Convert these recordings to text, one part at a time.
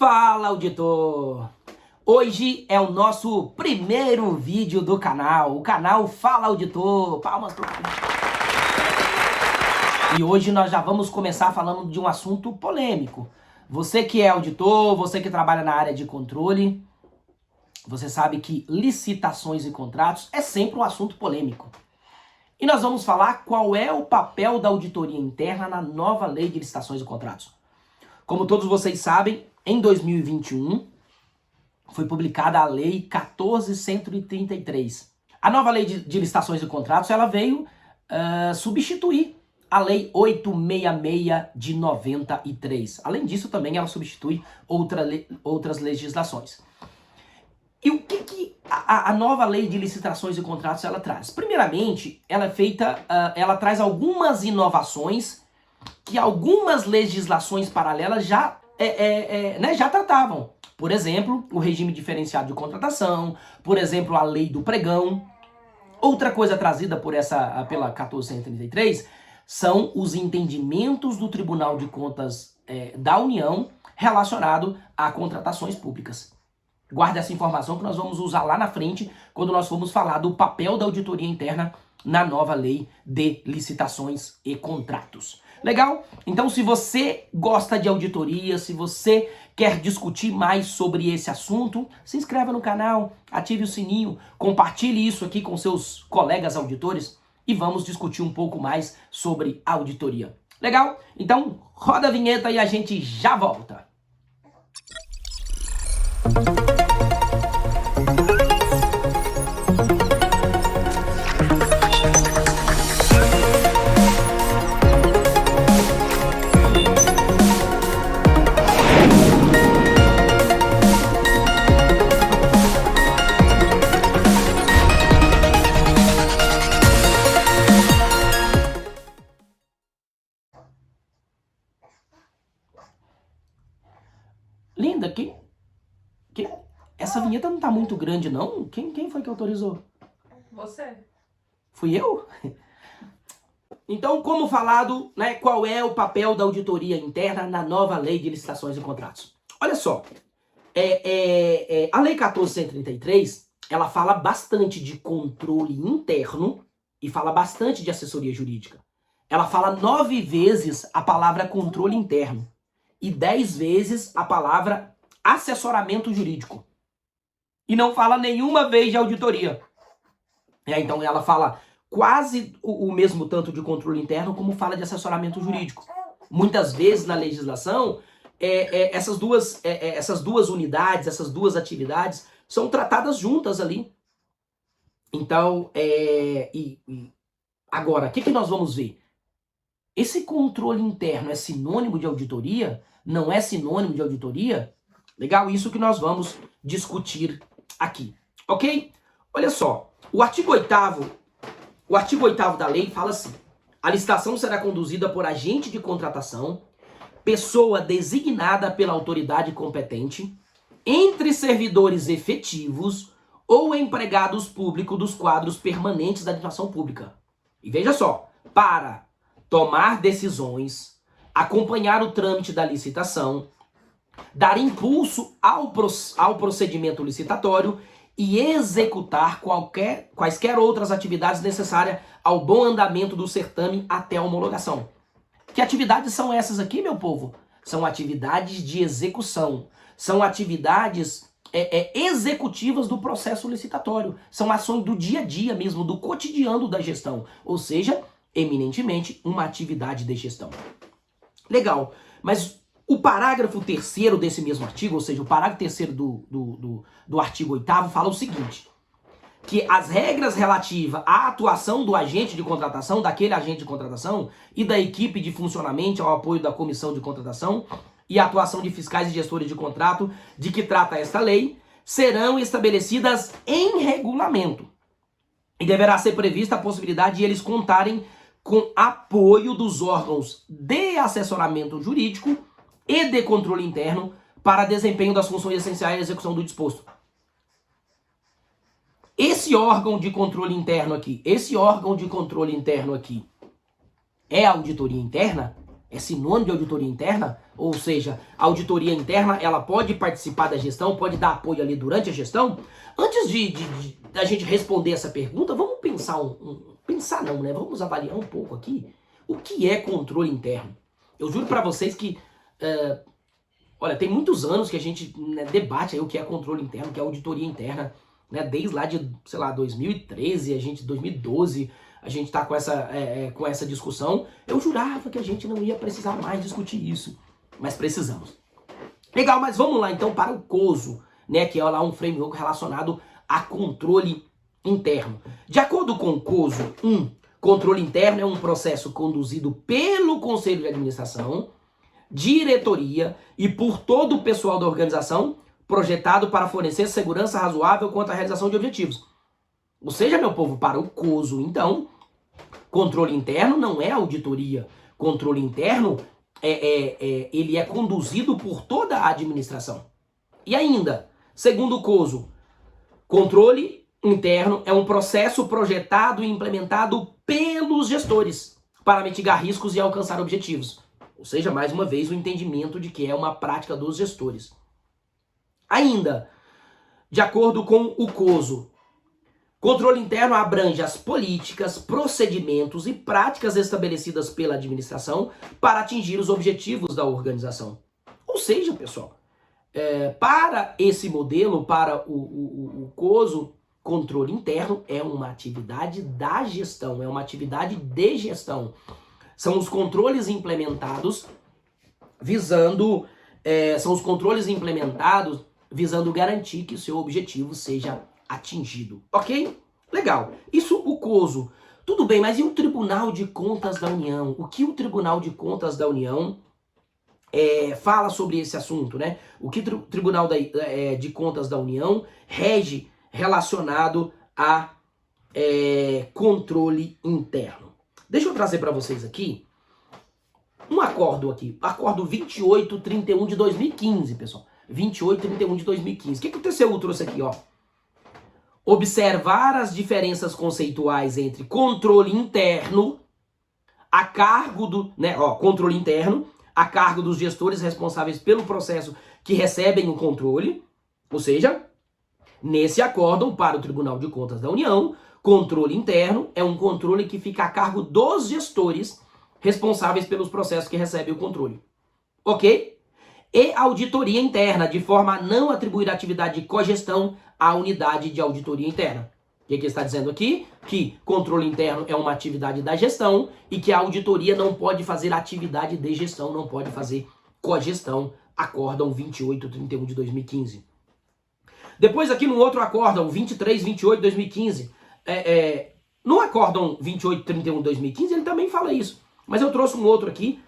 Fala, auditor! Hoje é o nosso primeiro vídeo do canal, o canal Fala Auditor. Palmas pro canal. E hoje nós já vamos começar falando de um assunto polêmico. Você que é auditor, você que trabalha na área de controle, você sabe que licitações e contratos é sempre um assunto polêmico. E nós vamos falar qual é o papel da auditoria interna na nova lei de licitações e contratos. Como todos vocês sabem, em 2021 foi publicada a Lei 14.133. A nova Lei de Licitações e Contratos ela veio substituir a Lei 866 de 93. Além disso, também ela substitui outras legislações. E o que a nova Lei de Licitações e Contratos ela traz? Primeiramente, ela é feita, ela traz algumas inovações que algumas legislações paralelas já tratavam. Por exemplo, o regime diferenciado de contratação, por exemplo, a lei do pregão. Outra coisa trazida pela 1433 são os entendimentos do Tribunal de Contas da União relacionado a contratações públicas. Guarde essa informação que nós vamos usar lá na frente quando nós formos falar do papel da auditoria interna na nova lei de licitações e contratos. Legal? Então, se você gosta de auditoria, se você quer discutir mais sobre esse assunto, se inscreva no canal, ative o sininho, compartilhe isso aqui com seus colegas auditores e vamos discutir um pouco mais sobre auditoria. Legal? Então, roda a vinheta e a gente já volta. Linda, essa vinheta não tá muito grande, não? Quem foi que autorizou? Você. Fui eu? Então, como falado, né, qual é o papel da auditoria interna na nova lei de licitações e contratos? Olha só, a lei 14.133, ela fala bastante de controle interno e fala bastante de assessoria jurídica. Ela fala 9 vezes a palavra controle interno e 10 vezes a palavra assessoramento jurídico. E não fala nenhuma vez de auditoria. Então ela fala quase o mesmo tanto de controle interno como fala de assessoramento jurídico. Muitas vezes na legislação, essas duas unidades, essas duas atividades são tratadas juntas ali. Então, agora, o que nós vamos ver? Esse controle interno é sinônimo de auditoria? Não é sinônimo de auditoria? Legal? Isso que nós vamos discutir aqui, ok? Olha só, o artigo 8º da lei fala assim: a licitação será conduzida por agente de contratação, pessoa designada pela autoridade competente, entre servidores efetivos ou empregados públicos dos quadros permanentes da administração pública. E veja só, para tomar decisões, acompanhar o trâmite da licitação, dar impulso ao procedimento licitatório e executar quaisquer outras atividades necessárias ao bom andamento do certame até a homologação. Que atividades são essas aqui, meu povo? São atividades de execução, são atividades executivas do processo licitatório, são ações do dia a dia mesmo, do cotidiano da gestão, ou seja, eminentemente uma atividade de gestão. Legal, mas o parágrafo 3º desse mesmo artigo, ou seja, o parágrafo 3º do artigo 8º fala o seguinte: que as regras relativas à atuação do agente de contratação, daquele agente de contratação e da equipe de funcionamento ao apoio da comissão de contratação e a atuação de fiscais e gestores de contrato de que trata esta lei serão estabelecidas em regulamento. E deverá ser prevista a possibilidade de eles contarem com apoio dos órgãos de assessoramento jurídico e de controle interno para desempenho das funções essenciais à execução do disposto. Esse órgão de controle interno aqui, é a auditoria interna? é sinônimo de auditoria interna? Ou seja, a auditoria interna, ela pode participar da gestão, pode dar apoio ali durante a gestão? Antes da gente responder essa pergunta, vamos pensar pensar não, né? Vamos avaliar um pouco aqui o que é controle interno. Eu juro para vocês que, olha, tem muitos anos que a gente, né, debate aí o que é controle interno, o que é auditoria interna, né? Desde lá de, sei lá, 2013, 2012, a gente está com essa discussão. Eu jurava que a gente não ia precisar mais discutir isso, mas precisamos. Legal, mas vamos lá então para o COSO, né, que é lá um framework relacionado a controle interno. De acordo com o COSO, controle interno é um processo conduzido pelo Conselho de Administração, diretoria e por todo o pessoal da organização, projetado para fornecer segurança razoável quanto à realização de objetivos. Ou seja, meu povo, para o COSO, então, controle interno não é auditoria. Controle interno ele é conduzido por toda a administração. E ainda, segundo o COSO, controle interno é um processo projetado e implementado pelos gestores para mitigar riscos e alcançar objetivos. Ou seja, mais uma vez, o entendimento de que é uma prática dos gestores. Ainda, de acordo com o COSO, controle interno abrange as políticas, procedimentos e práticas estabelecidas pela administração para atingir os objetivos da organização. Ou seja, pessoal, para esse modelo, para o COSO, controle interno é uma atividade da gestão, é uma atividade de gestão. São os controles implementados visando garantir que o seu objetivo seja atingido. Ok? Legal. Isso o COSO. Tudo bem, mas e o Tribunal de Contas da União? O que o Tribunal de Contas da União fala sobre esse assunto, né? O que o Tribunal de Contas da União rege relacionado a controle interno? Deixa eu trazer para vocês aqui um acordo acordo 2831 de 2015, pessoal. 2831 de 2015. O que o TCU trouxe aqui, ó? Observar as diferenças conceituais entre controle interno a cargo do, controle interno a cargo dos gestores responsáveis pelo processo que recebem o controle, ou seja, nesse acórdão para o Tribunal de Contas da União, controle interno é um controle que fica a cargo dos gestores responsáveis pelos processos que recebem o controle. Ok? E auditoria interna, de forma a não atribuir atividade de cogestão à unidade de auditoria interna. O que ele está dizendo aqui? Que controle interno é uma atividade da gestão e que a auditoria não pode fazer atividade de gestão, não pode fazer cogestão. Acórdão 2831 de 2015. Depois aqui no outro acórdão, 2328 de 2015, no acórdão 2831 de 2015 ele também fala isso. Mas eu trouxe um outro aqui,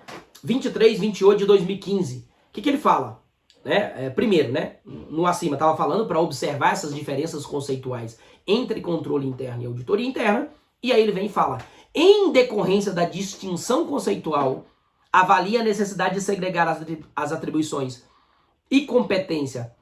2328 de 2015. O que ele fala? Primeiro, no acima estava falando para observar essas diferenças conceituais entre controle interno e auditoria interna, e aí ele vem e fala, em decorrência da distinção conceitual, avalia a necessidade de segregar as atribuições e competência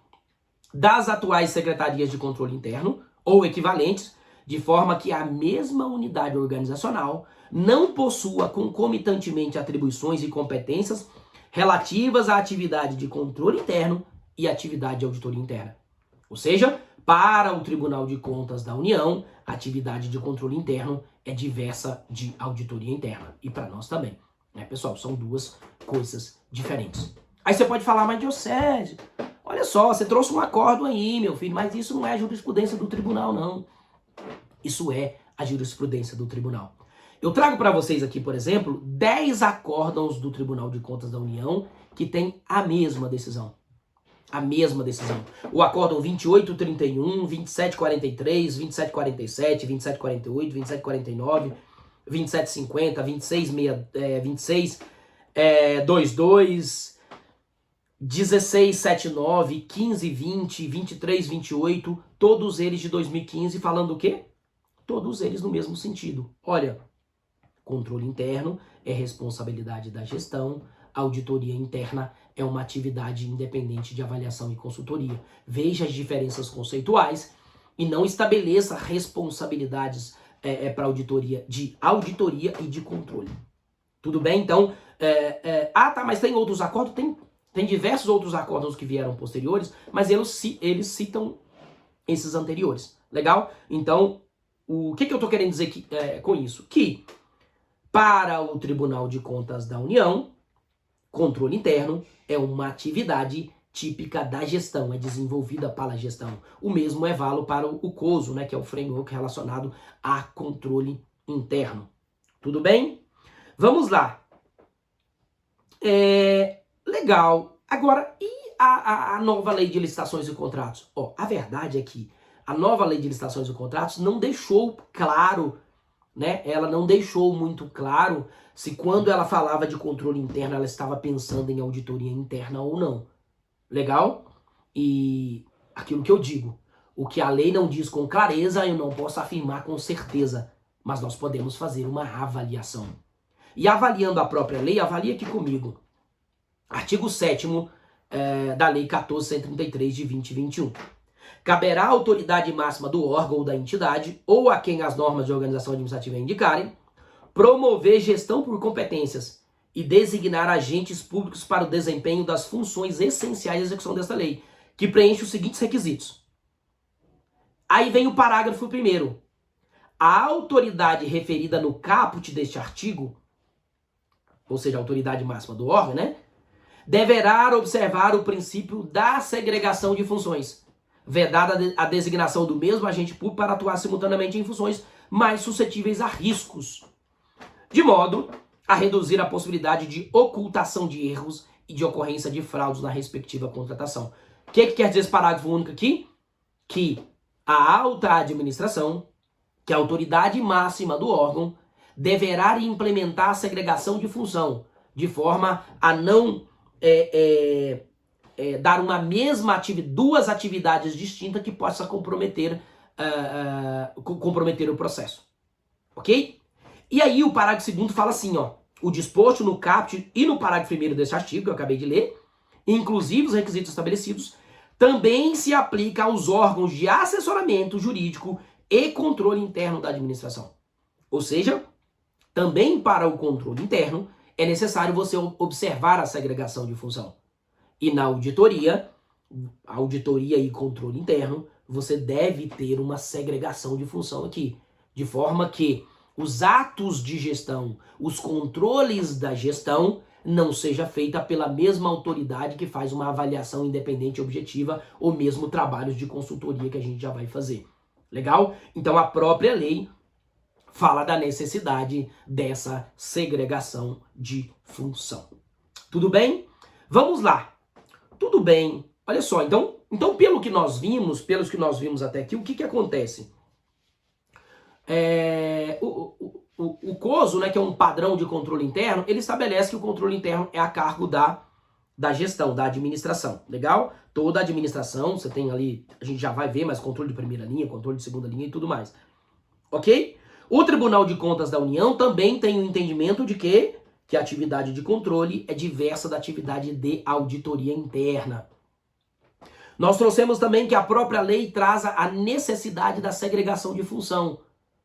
das atuais secretarias de controle interno, ou equivalentes, de forma que a mesma unidade organizacional não possua concomitantemente atribuições e competências relativas à atividade de controle interno e atividade de auditoria interna. Ou seja, para o Tribunal de Contas da União, a atividade de controle interno é diversa de auditoria interna. E para nós também. Pessoal, são duas coisas diferentes. Aí você pode falar, mas Diocésio, olha só, você trouxe um acordo aí, meu filho, mas isso não é a jurisprudência do tribunal, não. Isso é a jurisprudência do tribunal. Eu trago para vocês aqui, por exemplo, 10 acórdãos do Tribunal de Contas da União que tem a mesma decisão. A mesma decisão. O acórdão 2831, 2743, 2747, 2748, 2749, 2750, 2622, 1679, 1520, 2328, todos eles de 2015, falando o quê? Todos eles no mesmo sentido. Olha, controle interno é responsabilidade da gestão, auditoria interna é uma atividade independente de avaliação e consultoria. Veja as diferenças conceituais e não estabeleça responsabilidades para auditoria e de controle. Tudo bem? Então, tá, mas tem outros acordos? Tem diversos outros acordos que vieram posteriores, mas eles citam esses anteriores. Legal? Então, o que eu estou querendo dizer com isso? Que para o Tribunal de Contas da União, controle interno é uma atividade típica da gestão, é desenvolvida pela gestão. O mesmo é válido para o COSO, né, que é o framework relacionado a controle interno. Tudo bem? Vamos lá. Legal. Agora, e a nova lei de licitações e contratos? A verdade é que a nova lei de licitações e contratos não deixou claro, né? Ela não deixou muito claro se quando ela falava de controle interno, ela estava pensando em auditoria interna ou não. Legal? E aquilo que eu digo, o que a lei não diz com clareza, eu não posso afirmar com certeza, mas nós podemos fazer uma avaliação. E avaliando a própria lei, avalie aqui comigo. Artigo 7º da Lei 14.133 de 2021. Caberá à autoridade máxima do órgão ou da entidade, ou a quem as normas de organização administrativa indicarem, promover gestão por competências e designar agentes públicos para o desempenho das funções essenciais de execução desta lei, que preenche os seguintes requisitos. Aí vem o parágrafo 1º. A autoridade referida no caput deste artigo, ou seja, a autoridade máxima do órgão, né, deverá observar o princípio da segregação de funções, vedada a designação do mesmo agente público para atuar simultaneamente em funções mais suscetíveis a riscos, de modo a reduzir a possibilidade de ocultação de erros e de ocorrência de fraudes na respectiva contratação. O que quer dizer esse parágrafo único aqui? Que a alta administração, que é a autoridade máxima do órgão, deverá implementar a segregação de função, de forma a não dar uma mesma atividade, duas atividades distintas que possa comprometer o processo. Ok? E aí o parágrafo 2º fala assim, o disposto no caput e no parágrafo 1º desse artigo, que eu acabei de ler, inclusive os requisitos estabelecidos, também se aplica aos órgãos de assessoramento jurídico e controle interno da administração. Ou seja, também para o controle interno é necessário você observar a segregação de função. E na auditoria e controle interno, você deve ter uma segregação de função aqui, de forma que os atos de gestão, os controles da gestão, não seja feita pela mesma autoridade que faz uma avaliação independente e objetiva, ou mesmo trabalhos de consultoria que a gente já vai fazer. Legal? Então a própria lei fala da necessidade dessa segregação de função. Tudo bem? Vamos lá. Tudo bem. Olha só, então pelos que nós vimos até aqui, o que acontece? O COSO, né, que é um padrão de controle interno, ele estabelece que o controle interno é a cargo da gestão, da administração. Legal? Toda a administração, você tem ali, a gente já vai ver, mas controle de primeira linha, controle de segunda linha e tudo mais. Ok? O Tribunal de Contas da União também tem o entendimento de que a atividade de controle é diversa da atividade de auditoria interna. Nós trouxemos também que a própria lei traz a necessidade da segregação de função.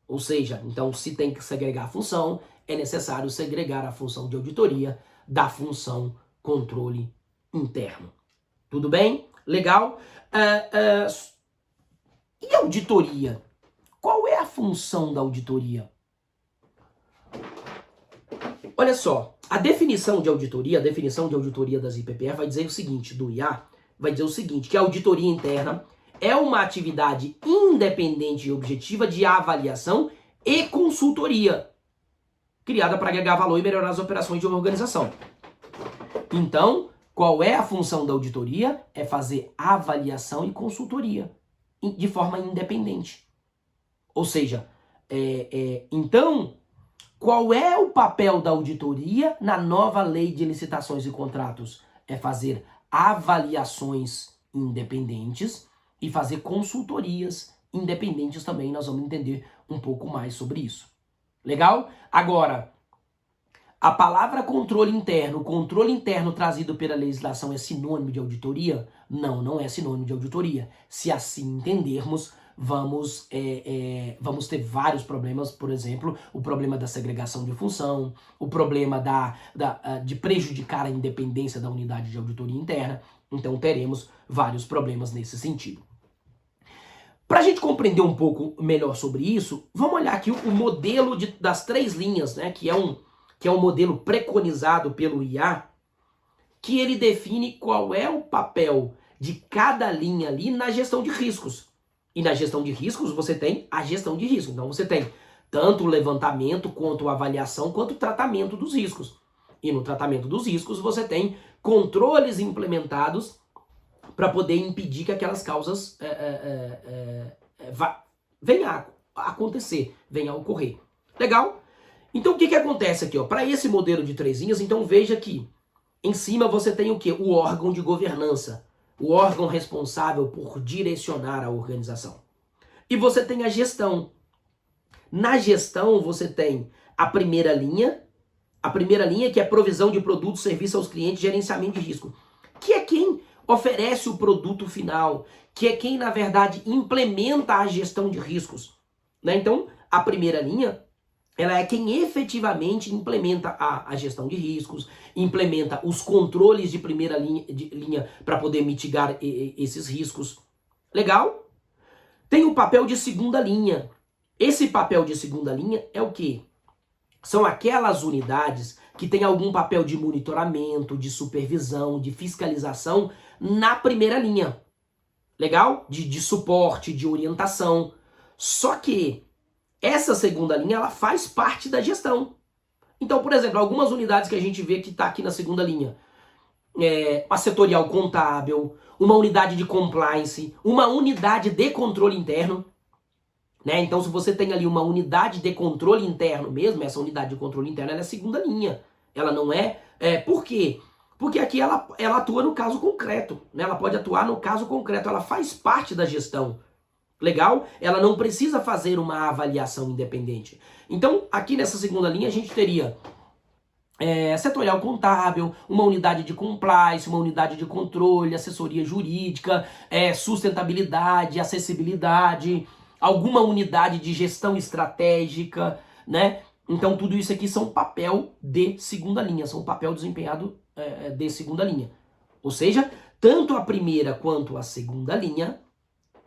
Ou seja, então se tem que segregar a função, é necessário segregar a função de auditoria da função controle interno. Tudo bem? Legal? E auditoria? Qual é a função da auditoria? Olha só, a definição de auditoria das IPPR vai dizer o seguinte, do IA, vai dizer o seguinte, que a auditoria interna é uma atividade independente e objetiva de avaliação e consultoria, criada para agregar valor e melhorar as operações de uma organização. Então, qual é a função da auditoria? É fazer avaliação e consultoria de forma independente. Ou seja, então, qual é o papel da auditoria na nova lei de licitações e contratos? É fazer avaliações independentes e fazer consultorias independentes também. Nós vamos entender um pouco mais sobre isso. Legal? Agora, a palavra controle interno trazido pela legislação é sinônimo de auditoria? Não, não é sinônimo de auditoria. Se assim entendermos, vamos ter vários problemas, por exemplo, o problema da segregação de função, o problema de prejudicar a independência da unidade de auditoria interna. Então teremos vários problemas nesse sentido. Para a gente compreender um pouco melhor sobre isso, vamos olhar aqui o modelo das 3 linhas, né, que é um modelo preconizado pelo IA, que ele define qual é o papel de cada linha ali na gestão de riscos. E na gestão de riscos você tem a gestão de risco. Então você tem tanto o levantamento, quanto a avaliação, quanto o tratamento dos riscos. E no tratamento dos riscos você tem controles implementados para poder impedir que aquelas causas venham a acontecer, venham a ocorrer. Legal? Então o que acontece aqui? Para esse modelo de 3 linhas, então veja que em cima você tem o quê? O órgão de governança, o órgão responsável por direcionar a organização. E você tem a gestão. Na gestão você tem a primeira linha que é provisão de produtos, serviços aos clientes, gerenciamento de risco, que é quem oferece o produto final, que é quem, na verdade, implementa a gestão de riscos. Né? Então, a primeira linha, ela é quem efetivamente implementa a gestão de riscos, implementa os controles de primeira linha para poder mitigar esses riscos. Legal? Tem o papel de segunda linha. Esse papel de segunda linha é o quê? São aquelas unidades que têm algum papel de monitoramento, de supervisão, de fiscalização na primeira linha. Legal? De suporte, de orientação. Só que essa segunda linha, ela faz parte da gestão. Então, por exemplo, algumas unidades que a gente vê que está aqui na segunda linha. A setorial contábil, uma unidade de compliance, uma unidade de controle interno. Né? Então, se você tem ali uma unidade de controle interno mesmo, essa unidade de controle interno ela é segunda linha. Ela não é... Por quê? Porque aqui ela atua no caso concreto. Né? Ela pode atuar no caso concreto, ela faz parte da gestão. Legal? Ela não precisa fazer uma avaliação independente. Então, aqui nessa segunda linha, a gente teria setorial contábil, uma unidade de compliance, uma unidade de controle, assessoria jurídica, sustentabilidade, acessibilidade, alguma unidade de gestão estratégica, né? Então, tudo isso aqui são papel de segunda linha, são papel desempenhado de segunda linha. Ou seja, tanto a primeira quanto a segunda linha,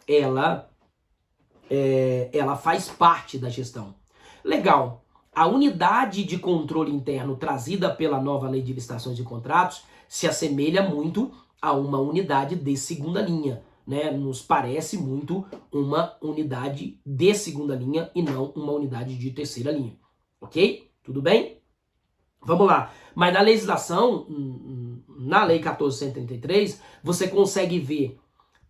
ela faz parte da gestão. Legal. A unidade de controle interno trazida pela nova lei de licitações e contratos se assemelha muito a uma unidade de segunda linha. Né? Nos parece muito uma unidade de segunda linha e não uma unidade de terceira linha. Ok? Tudo bem? Vamos lá. Mas na legislação, na lei 14.133, você consegue ver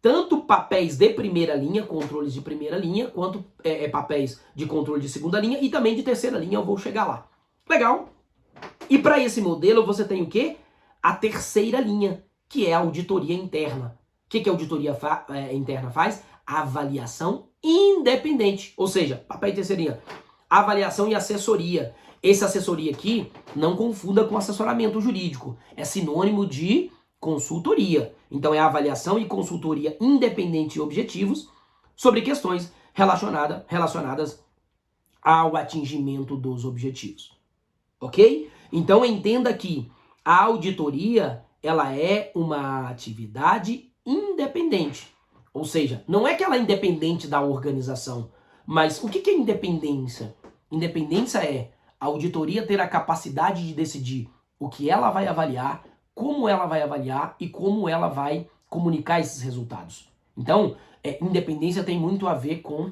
tanto papéis de primeira linha, controles de primeira linha, quanto papéis de controle de segunda linha e também de terceira linha, eu vou chegar lá. Legal? E para esse modelo você tem o quê? A terceira linha, que é a auditoria interna. O que a auditoria interna faz? Avaliação independente. Ou seja, papel de terceira linha, avaliação e assessoria. Essa assessoria aqui, não confunda com assessoramento jurídico. É sinônimo de consultoria. Então é avaliação e consultoria independente e objetivos sobre questões relacionadas ao atingimento dos objetivos. Ok? Então entenda que a auditoria, ela é uma atividade independente. Ou seja, não é que ela é independente da organização, mas o que é independência? Independência é a auditoria ter a capacidade de decidir o que ela vai avaliar, como ela vai avaliar e como ela vai comunicar esses resultados. Então, independência tem muito a ver com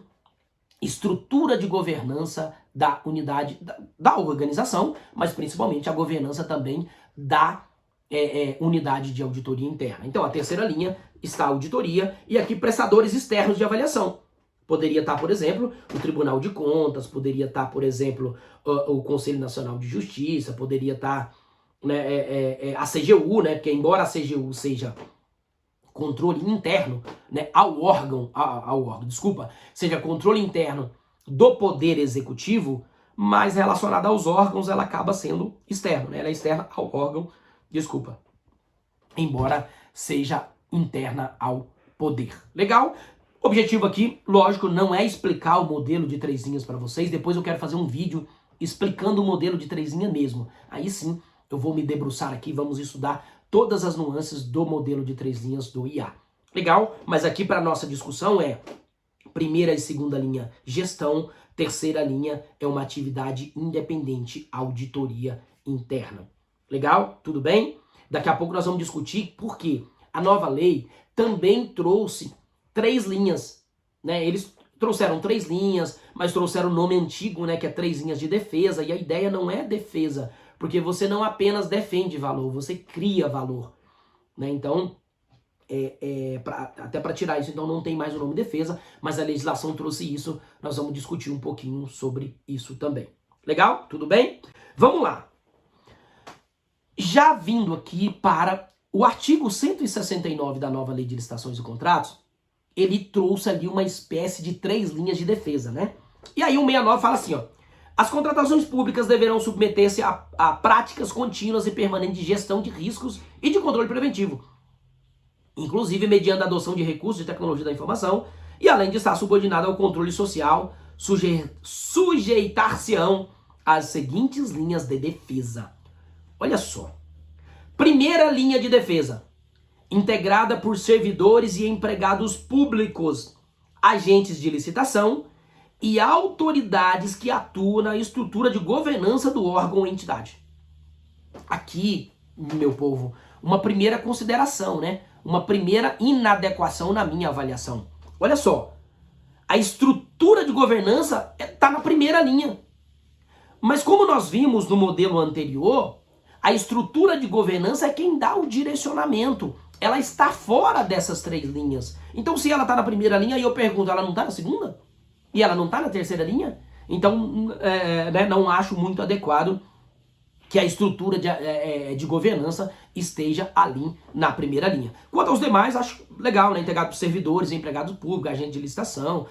estrutura de governança da unidade, da organização, mas principalmente a governança também da unidade de auditoria interna. Então, a terceira linha está a auditoria e aqui prestadores externos de avaliação. Poderia estar, por exemplo, o Tribunal de Contas, poderia estar, por exemplo, o Conselho Nacional de Justiça, poderia estar a CGU, né? Porque embora a CGU seja controle interno, né, ao órgão, seja controle interno do Poder Executivo, mas relacionada aos órgãos, ela acaba sendo externa, né? Ela é externa ao órgão, embora seja interna ao poder. Legal? O objetivo aqui, lógico, não é explicar o modelo de 3 linhas para vocês. Depois eu quero fazer um vídeo explicando o modelo de 3 linhas mesmo. Aí sim, eu vou me debruçar aqui, vamos estudar todas as nuances do modelo de 3 linhas do IA. Legal? Mas aqui para nossa discussão é primeira e segunda linha, gestão. Terceira linha é uma atividade independente, auditoria interna. Legal? Tudo bem? Daqui a pouco nós vamos discutir por quê. A nova lei também trouxe 3 linhas, né? Eles trouxeram 3 linhas, mas trouxeram o nome antigo, né? Que é 3 linhas de defesa. E a ideia não é defesa, porque você não apenas defende valor, você cria valor, né? Então, até para tirar isso, então não tem mais o nome defesa, mas a legislação trouxe isso. Nós vamos discutir um pouquinho sobre isso também. Legal? Tudo bem? Vamos lá. Já vindo aqui para o artigo 169 da nova Lei de Licitações e Contratos, ele trouxe ali uma espécie de 3 linhas de defesa, né? E aí o 69 fala assim, ó: as contratações públicas deverão submeter-se a práticas contínuas e permanentes de gestão de riscos e de controle preventivo, inclusive mediante a adoção de recursos de tecnologia da informação, e além de estar subordinada ao controle social, sujeitar-se-ão às seguintes linhas de defesa. Olha só. Primeira linha de defesa, integrada por servidores e empregados públicos, agentes de licitação e autoridades que atuam na estrutura de governança do órgão ou entidade. Aqui, meu povo, uma primeira consideração, né? Uma primeira inadequação na minha avaliação. Olha só, a estrutura de governança está na primeira linha. Mas como nós vimos no modelo anterior, a estrutura de governança é quem dá o direcionamento. Ela está fora dessas 3 linhas. Então, se ela está na primeira linha, aí eu pergunto, ela não está na segunda? E ela não está na terceira linha? Então, não acho muito adequado que a estrutura de governança esteja ali na primeira linha. Quanto aos demais, acho legal, né? Integrado por servidores, empregados públicos, agente de licitação,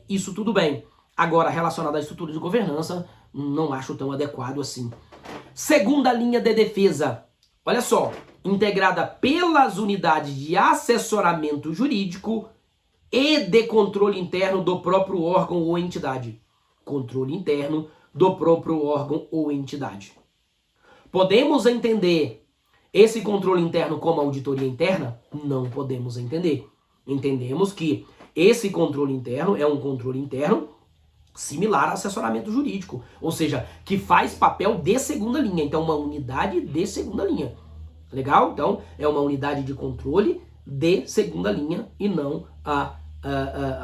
isso tudo bem. Agora, relacionado à estrutura de governança, não acho tão adequado assim. Segunda linha de defesa, olha só, integrada pelas unidades de assessoramento jurídico e de controle interno do próprio órgão ou entidade. Controle interno do próprio órgão ou entidade. Podemos entender esse controle interno como auditoria interna? Não podemos entender. Entendemos que esse controle interno é um controle interno similar a assessoramento jurídico, ou seja, que faz papel de segunda linha, então uma unidade de segunda linha. Legal? Então, é uma unidade de controle de segunda linha e não a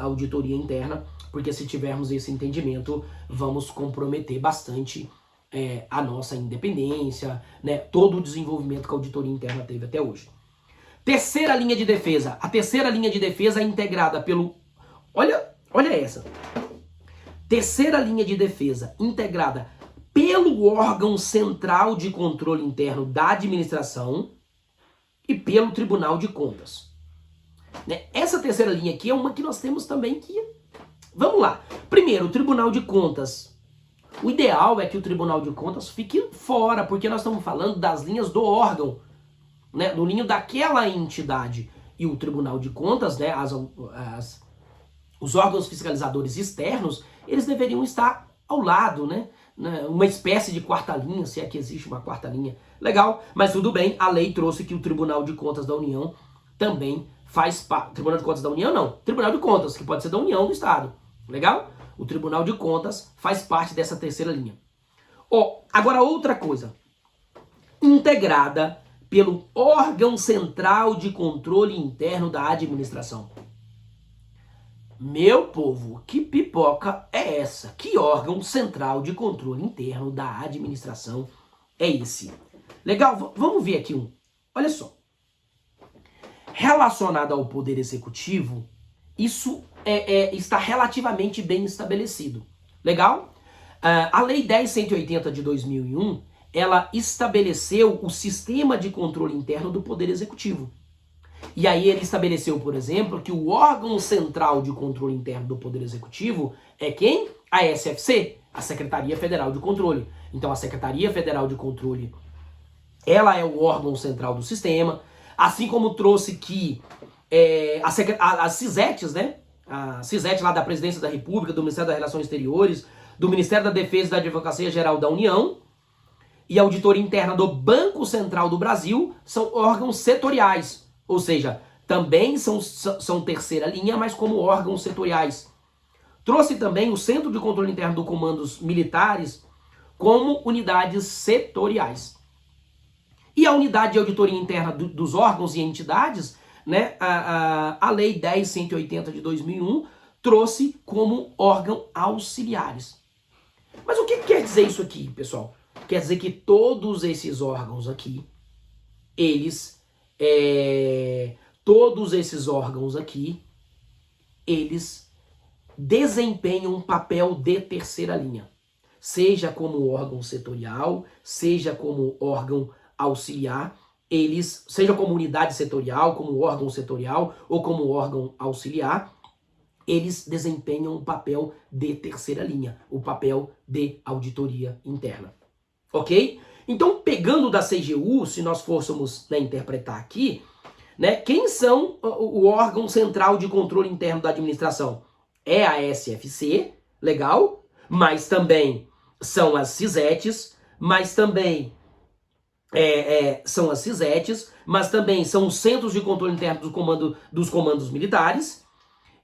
auditoria interna, porque se tivermos esse entendimento, vamos comprometer bastante a nossa independência, né? Todo o desenvolvimento que a auditoria interna teve até hoje. Terceira linha de defesa. A terceira linha de defesa é integrada pelo... Olha essa. Terceira linha de defesa, integrada pelo órgão central de controle interno da administração e pelo Tribunal de Contas. Essa terceira linha aqui é uma que nós temos também que... Vamos lá. Primeiro, o Tribunal de Contas. O ideal é que o Tribunal de Contas fique fora, porque nós estamos falando das linhas do órgão, né, do linho daquela entidade. E o Tribunal de Contas, né, os órgãos fiscalizadores externos, eles deveriam estar ao lado, né? Uma espécie de quarta linha, se é que existe uma quarta linha. Legal, mas tudo bem, a lei trouxe que o Tribunal de Contas da União também faz parte. Tribunal de Contas da União não, Tribunal de Contas, que pode ser da União, do Estado. Legal? O Tribunal de Contas faz parte dessa terceira linha. Agora outra coisa. Integrada pelo órgão central de controle interno da administração. Meu povo, que pipoca é essa? Que órgão central de controle interno da administração é esse? Legal, vamos ver aqui um. Olha só. Relacionado ao Poder Executivo, isso está relativamente bem estabelecido. Legal? A Lei 10.180 de 2001, ela estabeleceu o sistema de controle interno do Poder Executivo. E aí ele estabeleceu, por exemplo, que o órgão central de controle interno do Poder Executivo é quem? A SFC, a Secretaria Federal de Controle. Então a Secretaria Federal de Controle, ela é o órgão central do sistema, assim como trouxe que as CISETs, né? A CISET lá da Presidência da República, do Ministério das Relações Exteriores, do Ministério da Defesa e da Advocacia Geral da União e a Auditoria Interna do Banco Central do Brasil são órgãos setoriais, ou seja, também são terceira linha, mas como órgãos setoriais. Trouxe também o Centro de Controle Interno dos Comandos Militares como unidades setoriais. E a Unidade de Auditoria Interna dos órgãos e entidades, né, a Lei 10.180 de 2001, trouxe como órgão auxiliares. Mas o que quer dizer isso aqui, pessoal? Quer dizer que todos esses órgãos aqui, eles desempenham um papel de terceira linha. Seja como órgão setorial, seja como órgão auxiliar, seja como unidade setorial, como órgão setorial ou como órgão auxiliar, eles desempenham um papel de terceira linha, o papel de auditoria interna. Ok? Então, pegando da CGU, se nós fôssemos, né, interpretar aqui, né, quem são o órgão central de controle interno da administração? É a SFC, legal, mas também são as CISETs, mas também são as CISETs, mas também são os Centros de Controle Interno dos Comandos Militares,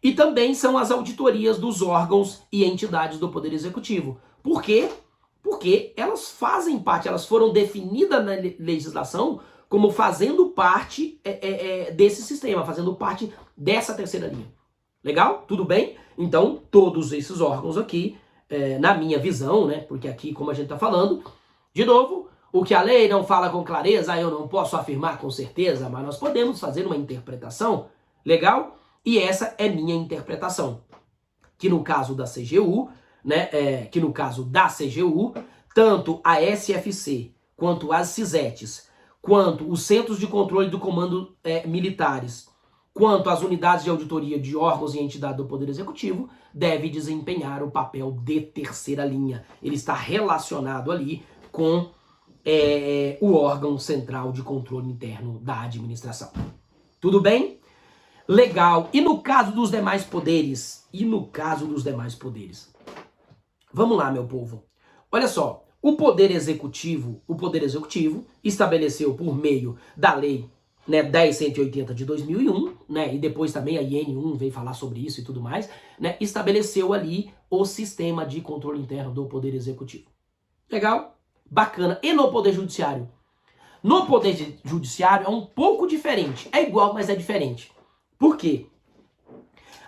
e também são as auditorias dos órgãos e entidades do Poder Executivo. Por quê? Porque elas fazem parte, elas foram definidas na legislação como fazendo parte desse sistema, fazendo parte dessa terceira linha. Legal? Tudo bem? Então, todos esses órgãos aqui, na minha visão, né, porque aqui, como a gente está falando, de novo, o que a lei não fala com clareza, eu não posso afirmar com certeza, mas nós podemos fazer uma interpretação, legal? E essa é minha interpretação, que no caso da CGU, né, tanto a SFC, quanto as CISETs, quanto os Centros de Controle do Comando Militares, quanto as unidades de auditoria de órgãos e entidades do Poder Executivo, deve desempenhar o papel de terceira linha. Ele está relacionado ali com o órgão central de controle interno da administração. Tudo bem? Legal. E no caso dos demais poderes? Vamos lá, meu povo. Olha só, o Poder Executivo estabeleceu por meio da Lei, né, 10.180 de 2001, né, e depois também a IN1 veio falar sobre isso e tudo mais, né, estabeleceu ali o sistema de controle interno do Poder Executivo. Legal? Bacana. E no Poder Judiciário? No Poder Judiciário é um pouco diferente. É igual, mas é diferente. Por quê?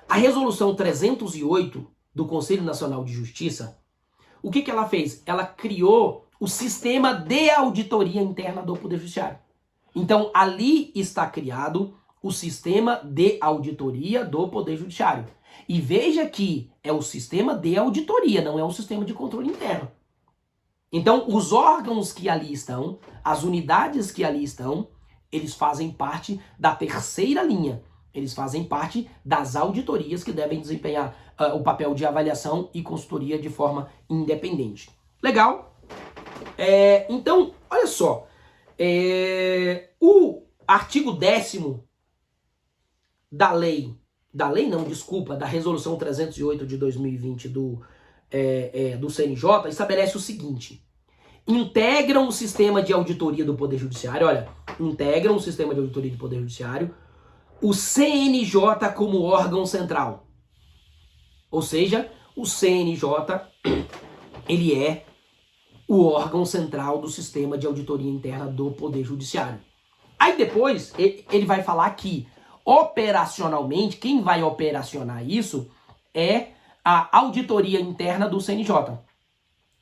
A Resolução 308 do Conselho Nacional de Justiça, o que ela fez? Ela criou o sistema de auditoria interna do Poder Judiciário. Então, ali está criado o sistema de auditoria do Poder Judiciário. E veja que é o sistema de auditoria, não é um sistema de controle interno. Então, os órgãos que ali estão, as unidades que ali estão, eles fazem parte da terceira linha. Eles fazem parte das auditorias que devem desempenhar o papel de avaliação e consultoria de forma independente. Legal? Então, olha só. O artigo 10º da Resolução 308 de 2020 do CNJ estabelece o seguinte: integram o sistema de auditoria do Poder Judiciário, integram o sistema de auditoria do Poder Judiciário o CNJ como órgão central. Ou seja, o CNJ, ele é o órgão central do sistema de auditoria interna do Poder Judiciário. Aí depois, ele vai falar que, operacionalmente, quem vai operacionar isso é a auditoria interna do CNJ.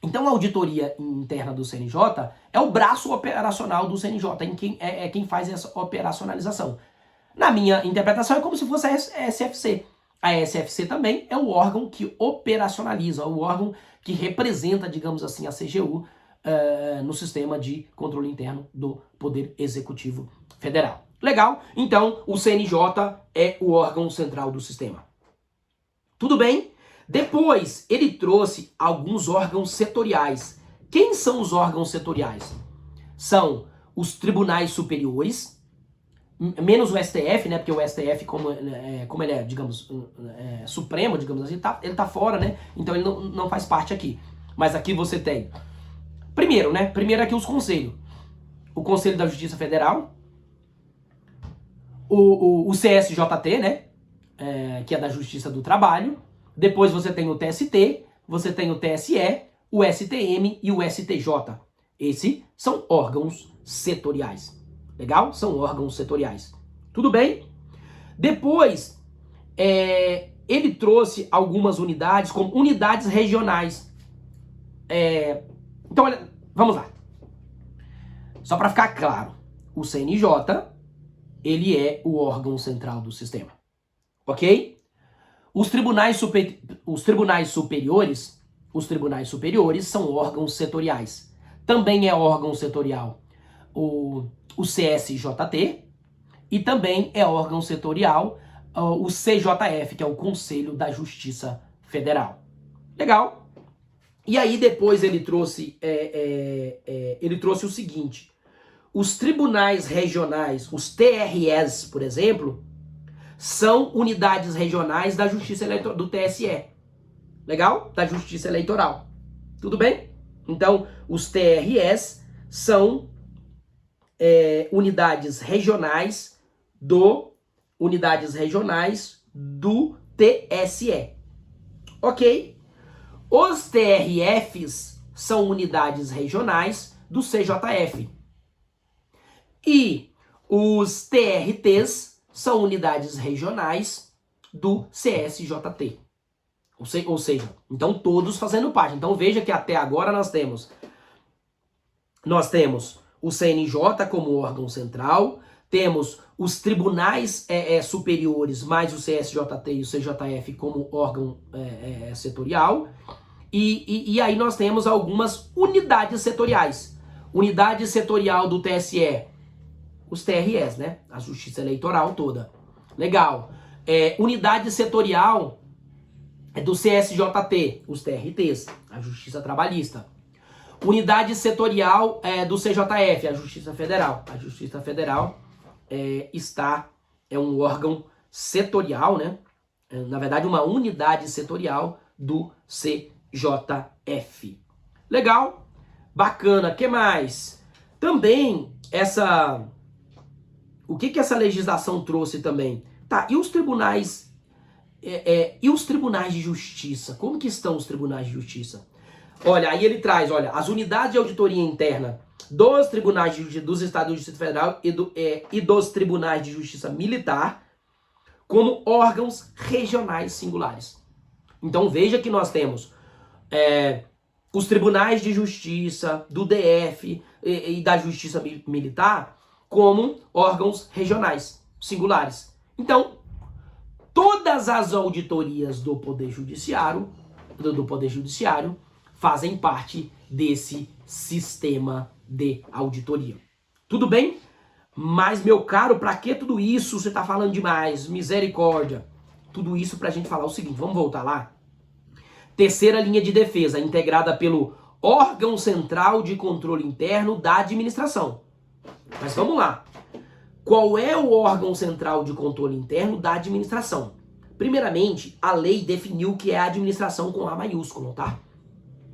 Então, a auditoria interna do CNJ é o braço operacional do CNJ, quem faz essa operacionalização. Na minha interpretação, é como se fosse a SFC. A SFC também é o órgão que operacionaliza, o órgão que representa, digamos assim, a CGU no sistema de controle interno do Poder Executivo Federal. Legal? Então, o CNJ é o órgão central do sistema. Tudo bem? Depois, ele trouxe alguns órgãos setoriais. Quem são os órgãos setoriais? São os tribunais superiores, menos o STF, né? Porque o STF, como ele é, digamos, supremo, digamos assim, ele tá fora, né? Então ele não faz parte aqui. Mas aqui você tem, primeiro, né? Primeiro aqui os conselhos. O Conselho da Justiça Federal, o CSJT, né? Que é da Justiça do Trabalho. Depois você tem o TST, você tem o TSE, o STM e o STJ. Esses são órgãos setoriais. Legal? São órgãos setoriais. Tudo bem? Depois, ele trouxe algumas unidades, como unidades regionais. Então, olha, vamos lá. Só para ficar claro, o CNJ, ele é o órgão central do sistema. Ok? Os tribunais superiores são órgãos setoriais. Também é órgão setorial o CSJT e também é órgão setorial o CJF, que é o Conselho da Justiça Federal. Legal? E aí depois ele trouxe o seguinte: os tribunais regionais, os TREs, por exemplo, são unidades regionais da Justiça Eleitoral, do TSE. Legal? Da Justiça Eleitoral. Tudo bem? Então, os TREs são unidades regionais do TSE. Ok? Os TRFs são unidades regionais do CJF. E os TRTs são unidades regionais do CSJT. Ou seja, então todos fazendo parte. Então veja que até agora nós temos o CNJ como órgão central, temos os tribunais superiores, mais o CSJT e o CJF como órgão setorial, e aí nós temos algumas unidades setoriais. Unidade setorial do TSE, os TREs, né? A Justiça Eleitoral toda. Legal. Unidade setorial do CSJT, os TRTs, a Justiça Trabalhista. Unidade setorial do CJF, a Justiça Federal. A Justiça Federal é um órgão setorial, né? Na verdade, uma unidade setorial do CJF. Legal? Bacana. O que mais? Também o que essa legislação trouxe também? Tá, e os tribunais de justiça? Como que estão os tribunais de justiça? Olha, aí ele traz, as unidades de auditoria interna dos tribunais de justiça dos Estados de Justiça Federal e dos tribunais de justiça militar como órgãos regionais singulares. Então veja que nós temos os tribunais de justiça do DF e da justiça militar como órgãos regionais singulares. Então, todas as auditorias do Poder Judiciário fazem parte desse sistema de auditoria. Tudo bem? Mas, meu caro, para que tudo isso? Você está falando demais. Misericórdia. Tudo isso para a gente falar o seguinte. Vamos voltar lá? Terceira linha de defesa, integrada pelo órgão central de controle interno da administração. Mas vamos lá. Qual é o órgão central de controle interno da administração? Primeiramente, a lei definiu que é a administração com A maiúsculo, tá?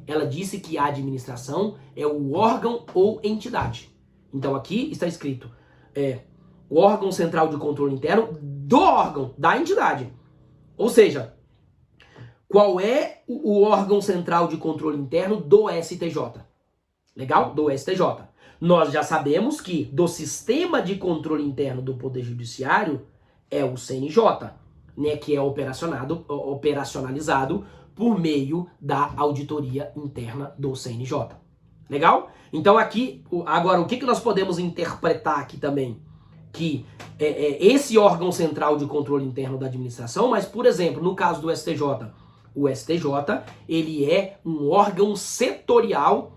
Ela disse que a administração é o órgão ou entidade. Então aqui está escrito o órgão central de controle interno do órgão, da entidade. Ou seja, qual é o órgão central de controle interno do STJ? Legal? Do STJ. Nós já sabemos que do sistema de controle interno do Poder Judiciário é o CNJ, né, que é operacionalizado por meio da auditoria interna do CNJ. Legal? Então aqui, agora, o que nós podemos interpretar aqui também? Que esse órgão central de controle interno da administração, mas, por exemplo, no caso do STJ, o STJ, ele é um órgão setorial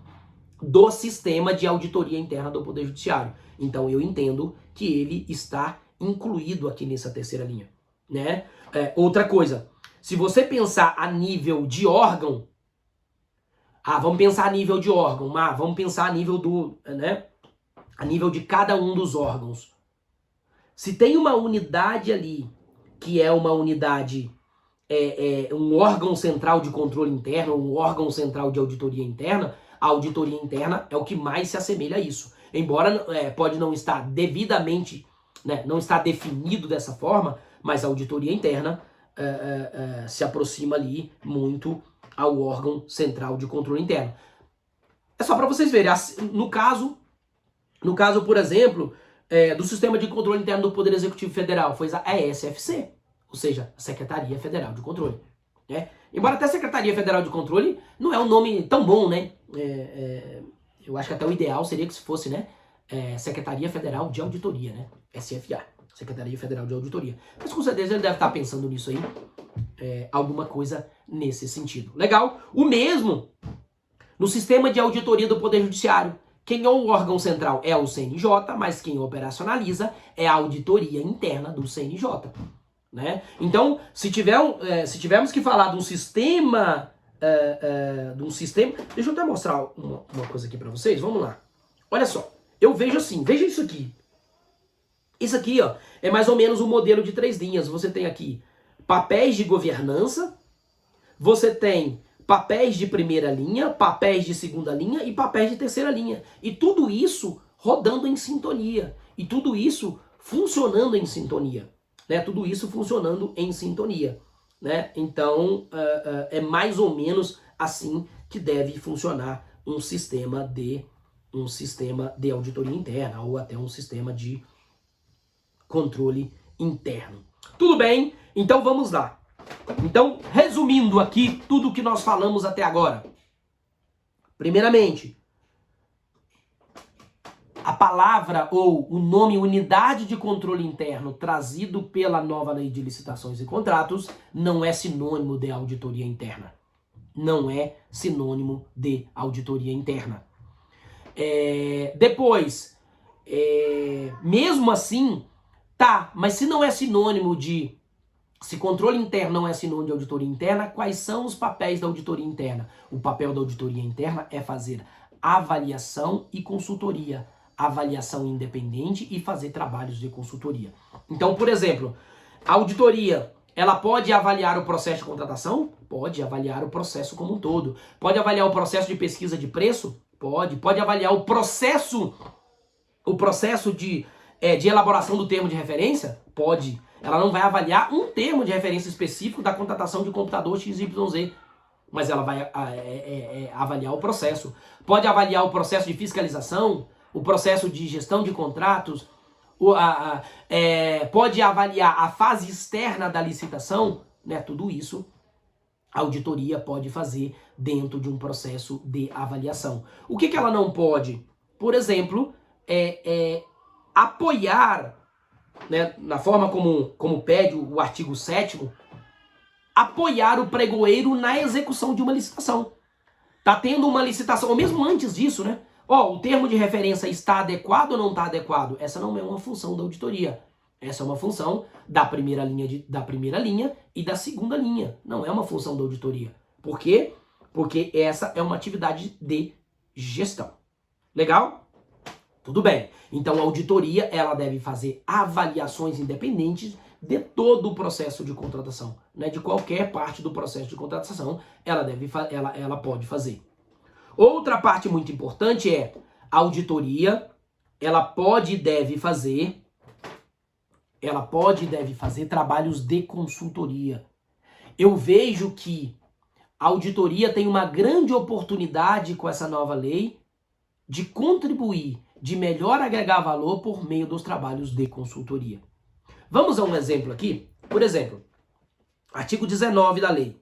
do sistema de auditoria interna do Poder Judiciário. Então eu entendo que ele está incluído aqui nessa terceira linha, né? Outra coisa, se você pensar a nível de órgão, vamos pensar a nível de órgão, vamos pensar a nível a nível de cada um dos órgãos. Se tem uma unidade ali, que é uma unidade, um órgão central de controle interno, um órgão central de auditoria interna, a auditoria interna é o que mais se assemelha a isso. Embora pode não estar devidamente, né, não estar definido dessa forma, mas a auditoria interna se aproxima ali muito ao órgão central de controle interno. É só para vocês verem. No caso, por exemplo, do Sistema de Controle Interno do Poder Executivo Federal, foi a SFC, ou seja, a Secretaria Federal de Controle. Né? Embora até a Secretaria Federal de Controle não é um nome tão bom, né? Eu acho que até o ideal seria que se fosse, né, Secretaria Federal de Auditoria, né? SFA, Secretaria Federal de Auditoria. Mas com certeza ele deve estar pensando nisso aí, alguma coisa nesse sentido. Legal? O mesmo no Sistema de Auditoria do Poder Judiciário. Quem é o órgão central é o CNJ, mas quem operacionaliza é a auditoria interna do CNJ. Né? Então, se tivermos que falar de um sistema, deixa eu até mostrar uma coisa aqui para vocês, vamos lá. Olha só, eu vejo assim, veja isso aqui. Isso aqui, ó, é mais ou menos um modelo de 3 linhas. Você tem aqui papéis de governança, você tem papéis de primeira linha, papéis de segunda linha e papéis de terceira linha. E tudo isso rodando em sintonia. E tudo isso funcionando em sintonia. Né? Tudo isso funcionando em sintonia. Né? Então, é mais ou menos assim que deve funcionar um sistema de auditoria interna ou até um sistema de controle interno. Tudo bem? Então vamos lá. Então, resumindo aqui tudo que nós falamos até agora. Primeiramente, a palavra ou o nome unidade de controle interno trazido pela nova lei de licitações e contratos não é sinônimo de auditoria interna. Não é sinônimo de auditoria interna. Depois, mesmo assim, tá, mas se não é sinônimo de... Se controle interno não é sinônimo de auditoria interna, quais são os papéis da auditoria interna? O papel da auditoria interna é fazer avaliação e consultoria. Avaliação independente e fazer trabalhos de consultoria. Então, por exemplo, a auditoria, ela pode avaliar o processo de contratação? Pode avaliar o processo como um todo. Pode avaliar o processo de pesquisa de preço? Pode. Pode avaliar o processo de elaboração do termo de referência? Pode. Ela não vai avaliar um termo de referência específico da contratação de computador XYZ, mas ela vai avaliar o processo. Pode avaliar o processo de fiscalização, o processo de gestão de contratos, pode avaliar a fase externa da licitação, né? Tudo isso a auditoria pode fazer dentro de um processo de avaliação. O que ela não pode? Por exemplo, apoiar, né, na forma como pede o artigo 7º, apoiar o pregoeiro na execução de uma licitação. Tá tendo uma licitação, ou mesmo antes disso, né? O termo de referência está adequado ou não está adequado? Essa não é uma função da auditoria. Essa é uma função da primeira linha e da segunda linha. Não é uma função da auditoria. Por quê? Porque essa é uma atividade de gestão. Legal? Tudo bem. Então a auditoria, ela deve fazer avaliações independentes de todo o processo de contratação, né? De qualquer parte do processo de contratação, ela pode fazer. Outra parte muito importante é a auditoria, ela pode e deve fazer trabalhos de consultoria. Eu vejo que a auditoria tem uma grande oportunidade com essa nova lei de contribuir, de melhor agregar valor por meio dos trabalhos de consultoria. Vamos a um exemplo aqui? Por exemplo, artigo 19 da lei.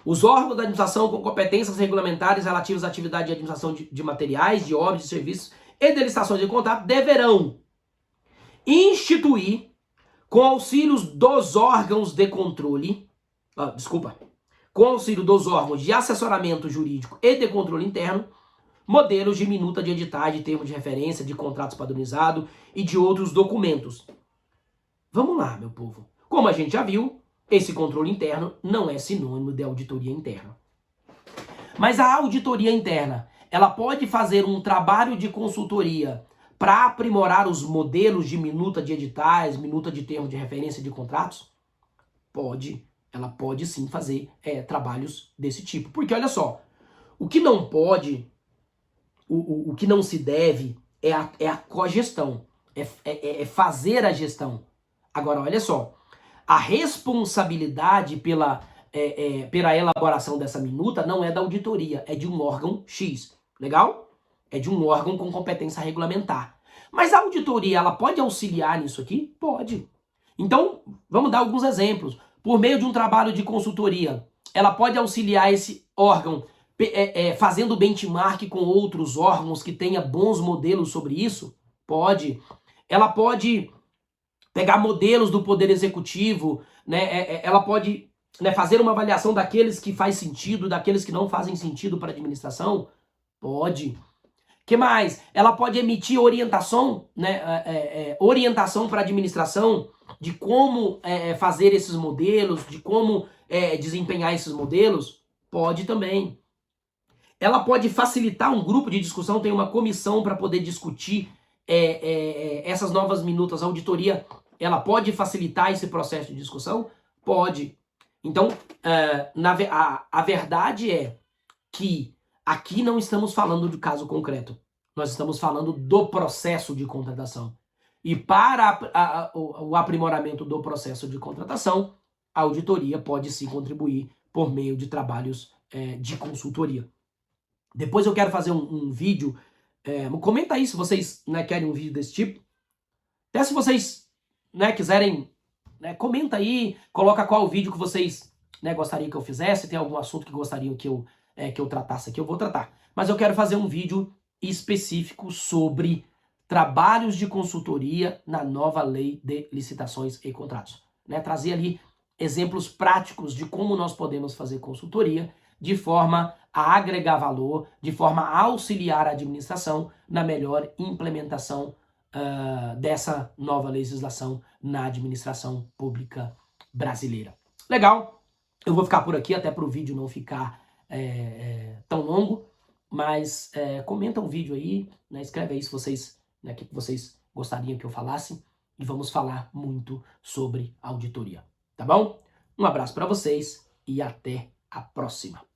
Os órgãos da administração com competências regulamentares relativas à atividade de administração de materiais, de obras, de serviços e de licitações de contrato deverão instituir, com auxílios dos órgãos de controle, com auxílio dos órgãos de assessoramento jurídico e de controle interno, modelos de minuta de editagem, de termo de referência, de contratos padronizados e de outros documentos. Vamos lá, meu povo. Como a gente já viu, esse controle interno não é sinônimo de auditoria interna. Mas a auditoria interna, ela pode fazer um trabalho de consultoria para aprimorar os modelos de minuta de editais, minuta de termo de referência de contratos? Pode, ela pode sim fazer trabalhos desse tipo. Porque olha só, o que não pode, o que não se deve é a cogestão, é fazer a gestão. Agora, olha só, a responsabilidade pela elaboração dessa minuta não é da auditoria, é de um órgão X, legal? É de um órgão com competência regulamentar. Mas a auditoria, ela pode auxiliar nisso aqui? Pode. Então, vamos dar alguns exemplos. Por meio de um trabalho de consultoria, ela pode auxiliar esse órgão fazendo benchmark com outros órgãos que tenha bons modelos sobre isso? Pode. Ela pode pegar modelos do Poder Executivo, né? Ela pode, né, fazer uma avaliação daqueles que faz sentido, daqueles que não fazem sentido para a administração? Pode. Que mais? Ela pode emitir orientação, né, orientação para a administração de como fazer esses modelos, de como desempenhar esses modelos? Pode também. Ela pode facilitar um grupo de discussão, tem uma comissão para poder discutir essas novas minutas. A auditoria, ela pode facilitar esse processo de discussão? Pode. Então, a verdade é que aqui não estamos falando de caso concreto. Nós estamos falando do processo de contratação. E para o aprimoramento do processo de contratação, a auditoria pode sim contribuir por meio de trabalhos de consultoria. Depois eu quero fazer um vídeo. Comenta aí se vocês, né, querem um vídeo desse tipo. Até se vocês, né, quiserem, né, comenta aí, coloca qual vídeo que vocês, né, gostariam que eu fizesse, tem algum assunto que gostariam que eu tratasse aqui, eu vou tratar. Mas eu quero fazer um vídeo específico sobre trabalhos de consultoria na nova lei de licitações e contratos. Né? Trazer ali exemplos práticos de como nós podemos fazer consultoria de forma a agregar valor, de forma a auxiliar a administração na melhor implementação dessa nova legislação na administração pública brasileira. Legal? Eu vou ficar por aqui até para o vídeo não ficar tão longo, mas comenta um vídeo aí, né, escreve aí se vocês, né, o que vocês gostariam que eu falasse, e vamos falar muito sobre auditoria, tá bom? Um abraço para vocês e até a próxima.